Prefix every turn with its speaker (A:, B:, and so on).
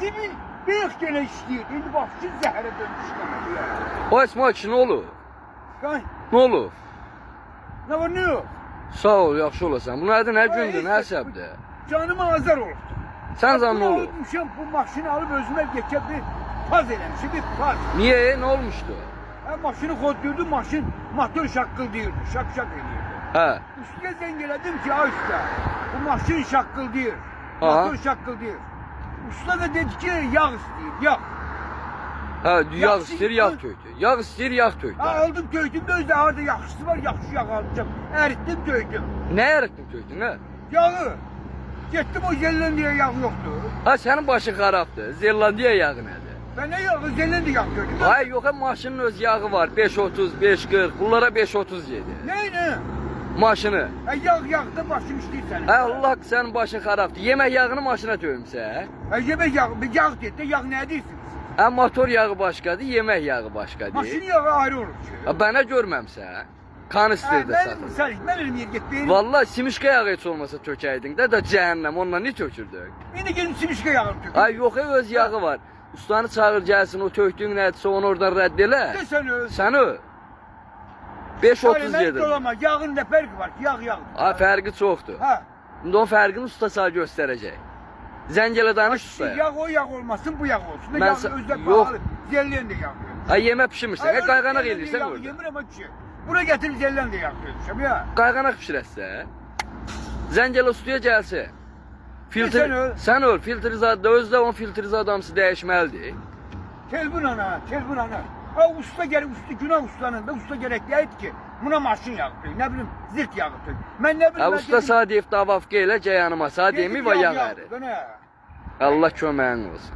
A: Zibil büyük gene işləyir. İndi bax ki zəhərə dönmüş ya.
B: O İsmail ki, ne olur?
A: Qay,
B: Ne olur?
A: nə var, nə yox?
B: Sağ ol, yaxşı olasan. Bu nədir, nə gündür, nə səbdir?
A: Canıma azar oldu.
B: Sən zan ne olur?
A: Almışam, bu maşını alıp özüme geçip bir paz eləmişim, bir paz.
B: Niye, ne olmuştu?
A: Maşını kodluyordum, maşın motor şakkıldıyordu, şak şak ediyordu.
B: He.
A: Üstüne zengeledim ki ha usta, bu maşın şakkıldıyor,
B: Aha.
A: motor şakkıldıyor. Usta da dedi ki yağ istiyor, yağ.
B: He, yağ
A: Yaxşı,
B: istir, yağ töydü. Yağ istir, yağ töydü.
A: Ha aldım töydüm de özde harada yaxşısı var, yaxşı yağ alacağım. Erittim töydüm.
B: Ne erittin töydün, ne?
A: Yağı. Gittim o Zelandiya yağ yoktu.
B: Ha, senin başın xarabdır. Zelandiya yağı nədir?
A: Ben ne yağı, Zelandiya yağ töydüm.
B: Hayır, yok, maşının öz yağı var. 5.30, 5.40. Bunlara 5.30 yedi.
A: Ne?
B: Maşını.
A: Yağ da başım işləyir sənin.
B: Ay Allah, senin başın xarabdır. Yemək yağını maşına töymüsə.
A: Yemək yağı, bir yağ dedi, yağ nə deyirsiniz?
B: Ha, motor yağı başqadır, yemək yağı başqadır.
A: Maşın yağı ayrı olur ki.
B: Ha, bana görməmsə. Kanisterdə satılır.
A: Mən elim yer getməyim.
B: Vallahi simişka yağı heç olmasa tökəydin də cəhənnəm, onunla ne tökürdük?
A: İndi gelin simişka yağı tök.
B: Ay yox, öz yağı var. Ustanı çağır gəlsin, o tökdüyün nədirsə onu oradan rədd elə.
A: Sen öl.
B: Sən öl. 5.30
A: Ben
B: yedim.
A: dolama, yağın ne farkı var ki, yağ.
B: Ha, fərqi çoxdur.
A: Ha.
B: İndi o fərqini usta sağ göstərəcək. Zəng elə danış ustaya.
A: Yağ o yağ olmasın, bu yağ olsun.
B: Ben
A: Yağ
B: sa-
A: özde
B: yok.
A: pahalı. Zellen de yağ.
B: Ha, yemək pişirmirsən, qayğanaq eləyirsən
A: Yağ
B: orada.
A: yemir ama ki. Buraya getirip zellen de yağ koyacağım ya.
B: Qayğanaq pişirəsə. Zəng elə ustaya gəlsin. Filtr,
A: Sən öl.
B: sən öl, filtr zadı, özdə onun filtr zadamsı dəyişməlidir.
A: Telbun ana, telbun ana. Ha usta gerek, usta günah ustanın da usta gerek değil ki. Buna maşın yağı koy, ne bileyim zirt yağı koy. Ben ne bileyim.
B: Ha,
A: ben
B: usta
A: dedim,
B: sağ deyib davafqa elə cəyanıma, sağ deyimi və yağ
A: yağı,
B: əri.
A: bu ne?
B: Allah köməyin olsun.